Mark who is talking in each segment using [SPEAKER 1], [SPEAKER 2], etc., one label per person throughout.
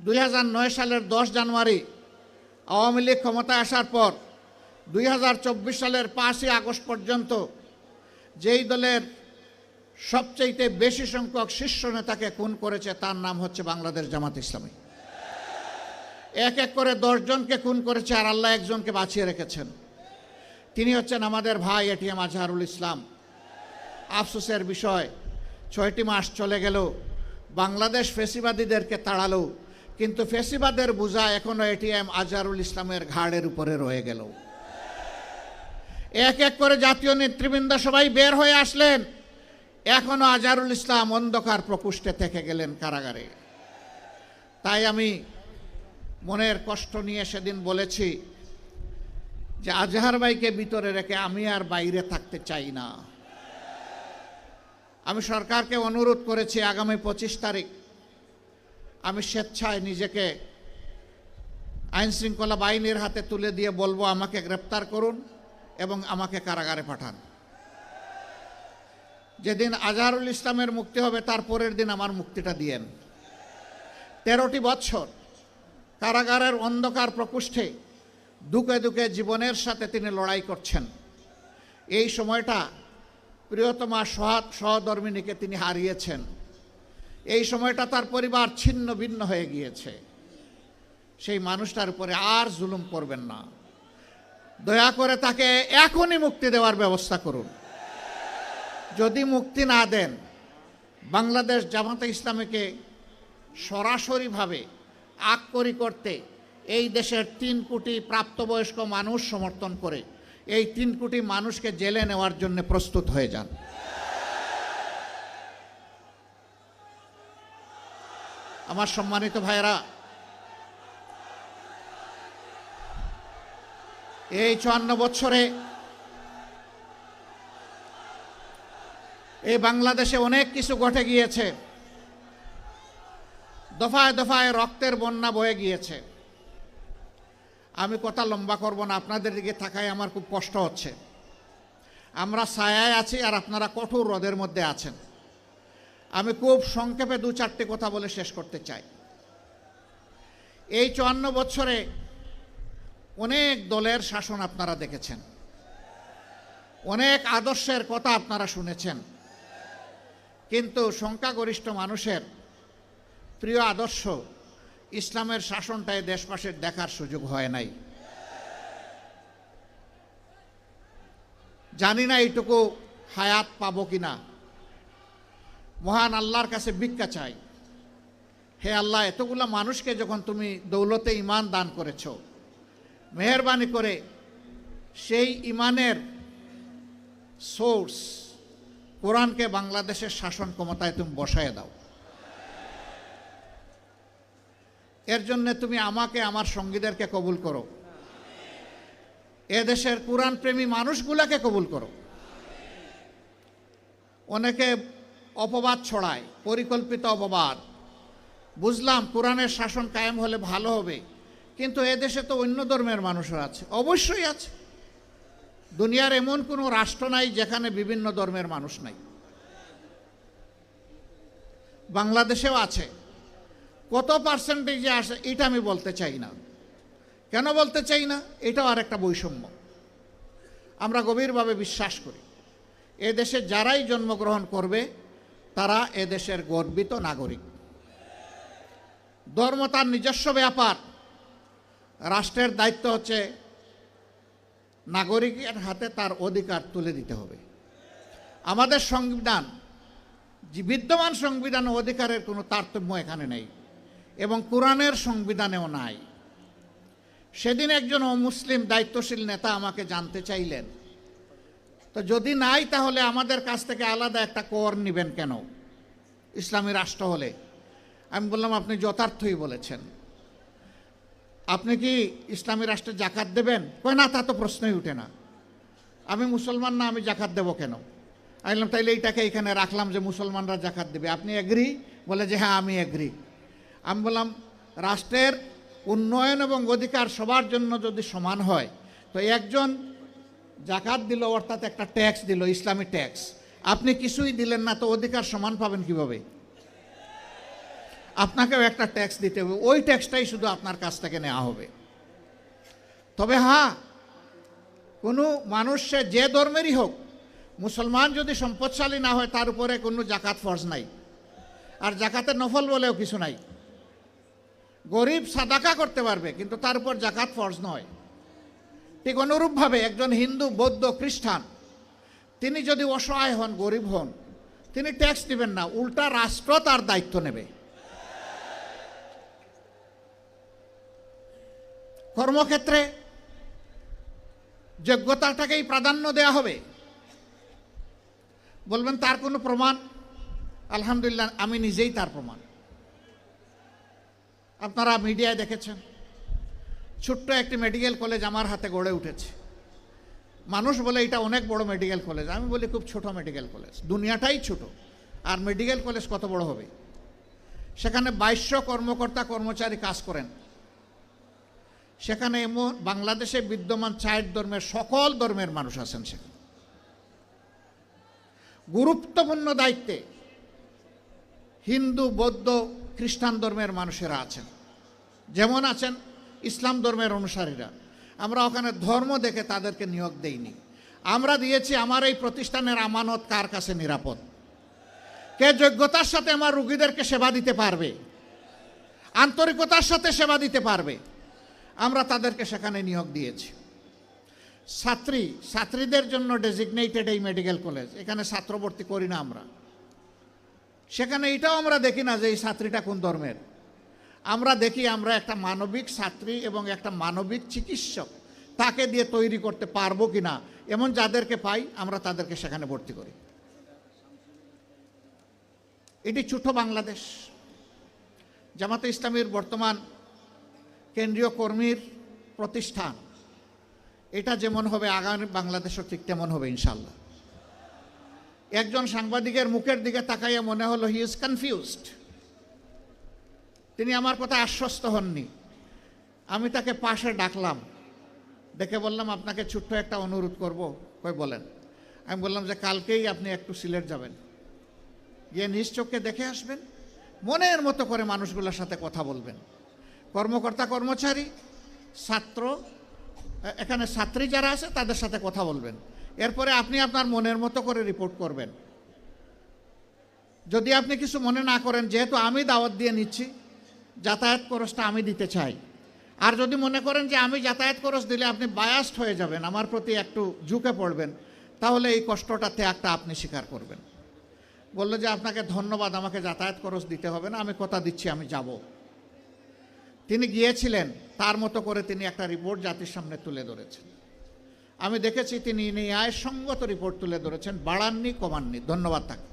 [SPEAKER 1] 2009 সালের 10 জানুয়ারি আওয়ামী লীগ ক্ষমতায় আসার পর 2024 সালের 5ই আগস্ট পর্যন্ত যেই দলের সবচেয়ে বেশি সংখ্যক শীর্ষ নেতাকে খুন করেছে তার নাম হচ্ছে বাংলাদেশ জামাত ইসলামী। এক এক করে 10 জনকে খুন করেছে, আর আল্লাহ একজনকে বাঁচিয়ে রেখেছেন। তিনি হচ্ছেন আমাদের ভাই এটিএম আজহারুল ইসলাম। আফসোসের বিষয়, 6টি মাস চলে গেল, বাংলাদেশ ফ্যাসিবাদীদেরকে তাড়ালো, কিন্তু ফ্যাসিবাদের বোঝা এখনো এটিএম আজহারুল ইসলামের ঘাড়ের উপরে রয়ে গেল। এক এক করে জাতীয় নেতৃবৃন্দ সবাই বের হয়ে আসলেন, এখনো আজহারুল ইসলাম অন্ধকার প্রকোষ্ঠে থেকে গেলেন কারাগারে। তাই আমি মনের কষ্ট নিয়ে সেদিন বলেছি যে আজহার ভাইকে ভিতরে রেখে আমি আর বাইরে থাকতে চাই না। আমি সরকারকে অনুরোধ করেছি আগামী 25 তারিখ আমি স্বেচ্ছায় নিজেকে আইনশৃঙ্খলা বাহিনীর হাতে তুলে দিয়ে বলবো আমাকে গ্রেপ্তার করুন এবং আমাকে কারাগারে পাঠান। যেদিন আজহারুল ইসলামের মুক্তি হবে তার পরের দিন আমার মুক্তিটা দিয়েন। 13টি বছর কারাগারের অন্ধকার প্রকোষ্ঠে দুঃখে দুঃখে জীবনের সাথে তিনি লড়াই করছেন। এই সময়টা প্রিয়তমা সহধর্মিণীকে তিনি হারিয়েছেন। এই সময়টা তার পরিবার ছিন্ন ভিন্ন হয়ে গিয়েছে। সেই মানুষটার উপরে আর জুলুম করবেন না, দয়া করে তাকে এখনই মুক্তি দেওয়ার ব্যবস্থা করুন। যদি মুক্তি না দেন, বাংলাদেশ জামাতে ইসলামীকে সরাসরিভাবে আককরি করতে এই দেশের 3 কোটি প্রাপ্তবয়স্ক মানুষ সমর্থন করে এই 3 কোটি মানুষকে জেলে নেওয়ার জন্য প্রস্তুত হয়ে যান। আমার সম্মানিত ভাইয়েরা, এই 54 বছরে এই বাংলাদেশে অনেক কিছু ঘটে গিয়েছে। দফায় দফায় রক্তের বন্যা বয়ে গিয়েছে। আমি কথা লম্বা করব না, আপনাদের দিকে তাকায় আমার খুব কষ্ট হচ্ছে। আমরা ছায়ায় আছি আর আপনারা কঠোর রোদের মধ্যে আছেন। আমি খুব সংক্ষেপে 2-4টি কথা বলে শেষ করতে চাই। এই 54 বছরে অনেক দলের শাসন আপনারা দেখেছেন, অনেক আদর্শের কথা আপনারা শুনেছেন, কিন্তু সংখ্যাগরিষ্ঠ মানুষের প্রিয় আদর্শ ইসলামের শাসনটাই দেশবাসীর দেখার সুযোগ হয় নাই। জানি না এইটুকু হায়াত পাবো কিনা। মহান আল্লাহর কাছে ভিক্ষা চাই, হে আল্লাহ, এতগুলো মানুষকে যখন তুমি দৌলতে ঈমান দান করেছ, মেহেরবানি করে সেই ঈমানের সোর্স কোরআনকে বাংলাদেশের শাসন ক্ষমতায় তুমি বসায় দাও। এর জন্য তুমি আমাকে, আমার সঙ্গীদেরকে কবুল করো, এদেশের কোরআন প্রেমী মানুষগুলাকে কবুল করো। অনেকে অপবাদ ছড়ায়, পরিকল্পিত অপবাদ। বুঝলাম কোরআনের শাসন কায়েম হলে ভালো হবে, কিন্তু এদেশে তো অন্য ধর্মের মানুষরা আছে। অবশ্যই আছে, দুনিয়ার এমন কোনো রাষ্ট্র নাই যেখানে বিভিন্ন ধর্মের মানুষ নাই। বাংলাদেশেও আছে। কত পার্সেন্টেজে আসে এটা আমি বলতে চাই না। কেন বলতে চাই না? এটাও আর একটা বৈষম্য। আমরা গভীরভাবে বিশ্বাস করি এদেশে যারাই জন্মগ্রহণ করবে তারা এদেশের গর্বিত নাগরিক। ধর্ম তার নিজস্ব ব্যাপার, রাষ্ট্রের দায়িত্ব হচ্ছে নাগরিকের হাতে তার অধিকার তুলে দিতে হবে। আমাদের সংবিধান, বিদ্যমান সংবিধান ও অধিকারের কোনো তারতম্য এখানে নেই এবং কোরআনের সংবিধানেও নাই। সেদিন একজন অমুসলিম দায়িত্বশীল নেতা আমাকে জানতে চাইলেন, তো যদি নাই তাহলে আমাদের কাছ থেকে আলাদা একটা কর নেবেন কেন ইসলামী রাষ্ট্র হলে? আমি বললাম, আপনি যথার্থই বলেছেন। আপনি কি ইসলামী রাষ্ট্রে জাকাত দেবেন? কয় না, তা তো প্রশ্নই উঠে না। আমি মুসলমান না, আমি জাকাত দেবো কেন? আমি বললাম, তাইলে এইটাকে এখানে রাখলাম যে মুসলমানরা জাকাত দেবে, আপনি এগ্রি? বলে যে হ্যাঁ আমি এগ্রি। আমি বললাম, রাষ্ট্রের উন্নয়ন এবং অধিকার সবার জন্য যদি সমান হয়, তো একজন জাকাত দিল অর্থাৎ একটা ট্যাক্স দিল, ইসলামী ট্যাক্স, আপনি কিছুই দিলেন না, তো অধিকার সমান পাবেন কিভাবে? আপনাকেও একটা ট্যাক্স দিতে হবে, ওই ট্যাক্সটাই শুধু আপনার কাছ থেকে নেওয়া হবে। তবে হ্যাঁ, কোনো মানুষ সে যে ধর্মেরই হোক, মুসলমান যদি সম্পদশালী না হয় তার উপরে কোনো জাকাত ফরজ নাই, আর জাকাতের নফল বলেও কিছু নাই। গরিব সাদাকা করতে পারবে, কিন্তু তার উপর জাকাত ফরজ নয়। ঠিক অনুরূপভাবে একজন হিন্দু, বৌদ্ধ, খ্রিস্টান তিনি যদি অসহায় হন, গরিব হন, তিনি ট্যাক্স দিবেন না, উল্টা রাষ্ট্র তার দায়িত্ব নেবে। কর্মক্ষেত্রে যোগ্যতাটাকেই প্রাধান্য দেওয়া হবে। বলবেন তার কোনো প্রমাণ? আলহামদুলিল্লাহ, আমি নিজেই তার প্রমাণ। আপনারা মিডিয়ায় দেখেছেন, ছোট্ট একটি মেডিকেল কলেজ আমার হাতে গড়ে উঠেছে। মানুষ বলে এটা অনেক বড় মেডিকেল কলেজ, আমি বলি খুব ছোট মেডিকেল কলেজ। দুনিয়াটাই ছোট, আর মেডিকেল কলেজ কত বড় হবে? সেখানে 2200 কর্মকর্তা কর্মচারী কাজ করেন। সেখানে বাংলাদেশে বিদ্যমান 4 ধর্মের, সকল ধর্মের মানুষ আছেন সেখানে। গুরুত্বপূর্ণ দায়িত্বে হিন্দু, বৌদ্ধ, খ্রিস্টান ধর্মের মানুষেরা আছেন, যেমন আছেন ইসলাম ধর্মের অনুসারীরা। আমরা ওখানে ধর্ম দেখে তাদেরকে নিয়োগ দেইনি, আমরা দিয়েছি আমার এই প্রতিষ্ঠানের আমানত কার কাছে নিরাপদ, কে যোগ্যতার সাথে আমার রোগীদেরকে সেবা দিতে পারবে, আন্তরিকতার সাথে সেবা দিতে পারবে, আমরা তাদেরকে সেখানে নিয়োগ দিয়েছি। ছাত্রীদের জন্য ডেজিগনেটেড এই মেডিকেল কলেজ, এখানে ছাত্র ভর্তি করি না আমরা। সেখানে এটাও আমরা দেখি না যে এই ছাত্রীটা কোন ধর্মের, আমরা দেখি আমরা একটা মানবিক ছাত্রী এবং একটা মানবিক চিকিৎসক তাকে দিয়ে তৈরি করতে পারবো কিনা, এমন যাদেরকে পাই আমরা তাদেরকে সেখানে ভর্তি করি। এটি ছোট বাংলাদেশ। জামাতে ইসলামীর বর্তমান কেন্দ্রীয় কর্মীর প্রতিষ্ঠান, এটা যেমন হবে আগামী বাংলাদেশও ঠিক তেমন হবে ইনশাল্লাহ। একজন সাংবাদিকের মুখের দিকে তাকাইয়া মনে হলো হি ইজ কনফিউজড, তিনি আমার কথা আশ্বস্ত হননি। আমি তাকে পাশে ডাকলাম, ডেকে বললাম আপনাকে ছোট্ট একটা অনুরোধ করব। কই বলেন? আমি বললাম যে কালকেই আপনি একটু সিলেট যাবেন, গিয়ে নিজ চোখে দেখে আসবেন, মনের মতো করে মানুষগুলোর সাথে কথা বলবেন, কর্মকর্তা কর্মচারী, ছাত্র, এখানে ছাত্রী যারা আছে তাদের সাথে কথা বলবেন। এরপরে আপনি আপনার মনের মতো করে রিপোর্ট করবেন। যদি আপনি কিছু মনে না করেন, যেহেতু আমি দাওয়াত দিয়ে নিচ্ছি, যাতায়াত খরচটা আমি দিতে চাই। আর যদি মনে করেন যে আমি যাতায়াত খরচ দিলে আপনি বায়াসড হয়ে যাবেন, আমার প্রতি একটু ঝুঁকে পড়বেন, তাহলে এই কষ্টটা ত্যাগটা আপনি স্বীকার করবেন। বললো যে আপনাকে ধন্যবাদ, আমাকে যাতায়াত খরচ দিতে হবে না, আমি কথা দিচ্ছি আমি যাব। তিনি গিয়েছিলেন, তার মতো করে তিনি একটা রিপোর্ট জাতির সামনে তুলে ধরেছেন। আমি দেখেছি তিনি ন্যায়সঙ্গত রিপোর্ট তুলে ধরেছেন, বাড়াননি কমাননি, ধন্যবাদ তাকে।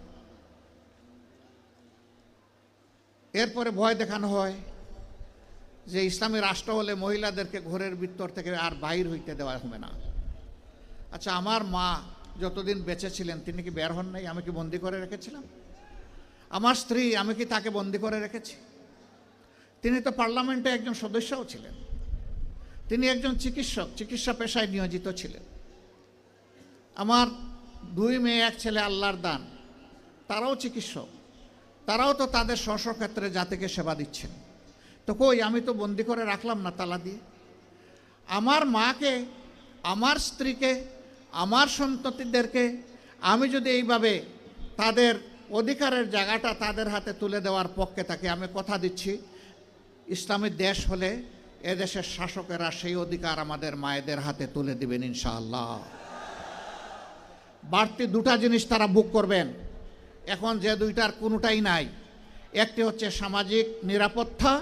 [SPEAKER 1] এরপরে ভয় দেখানো হয় যে ইসলামী রাষ্ট্র হলে মহিলাদেরকে ঘরের ভিতর থেকে আর বাইর হইতে দেওয়া হবে না। আচ্ছা, আমার মা যতদিন বেঁচে ছিলেন তিনি কি বের হন নাই? আমি কি বন্দি করে রেখেছিলাম? আমার স্ত্রী, আমি কি তাকে বন্দি করে রেখেছি? তিনি তো পার্লামেন্টে একজন সদস্যও ছিলেন, তিনি একজন চিকিৎসক, চিকিৎসা পেশায় নিয়োজিত ছিলেন। আমার 2 মেয়ে 1 ছেলে আল্লাহর দান, তারাও চিকিৎসক, তারাও তো তাদের স্ব ক্ষেত্রে জাতিকে সেবা দিচ্ছেন। তো কই, আমি তো বন্দি করে রাখলাম না তালা দিয়ে। আমার মাকে, আমার স্ত্রীকে, আমার সন্ততিদেরকে আমি যদি এইভাবে তাদের অধিকারের জায়গাটা তাদের হাতে তুলে দেওয়ার পক্ষে থাকি, আমি কথা দিচ্ছি ইসলামী দেশ হলে এদেশের শাসকেরা সেই অধিকার আমাদের মায়েদের হাতে তুলে দিবেন ইনশাআল্লাহ। বাড়তি 2টা জিনিস তারা ভোগ করবেন, এখন যে 2টার কোনোটাই নাই। একটি হচ্ছে সামাজিক নিরাপত্তা,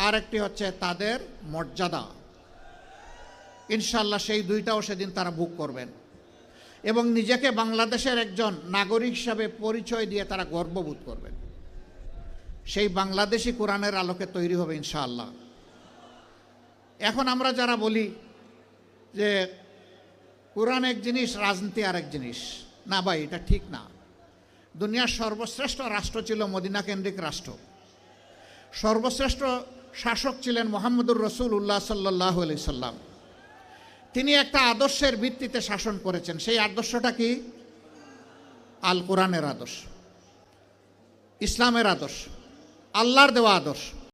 [SPEAKER 1] আর একটি হচ্ছে তাদের মর্যাদা। ইনশাআল্লাহ সেই 2টাও সেদিন তারা ভোগ করবেন, এবং নিজেকে বাংলাদেশের একজন নাগরিক হিসাবে পরিচয় দিয়ে তারা গর্ববোধ করবেন। সেই বাংলাদেশি কোরআনের আলোকে তৈরি হবে ইনশাআল্লাহ। এখন আমরা যারা বলি যে কোরআন এক জিনিস, রাজনীতি আর এক জিনিস, না ভাই, এটা ঠিক না। দুনিয়ার সর্বশ্রেষ্ঠ রাষ্ট্র ছিল মদিনা কেন্দ্রিক রাষ্ট্র। সর্বশ্রেষ্ঠ শাসক ছিলেন মুহাম্মদুর রাসূলুল্লাহ সাল্লাল্লাহু আলাইহি সাল্লাম। তিনি একটা আদর্শের ভিত্তিতে শাসন করেছেন। সেই আদর্শটা কি? আল কোরআনের আদর্শ, ইসলামের আদর্শ। আল্লাহর দেওয়া আদর্শ।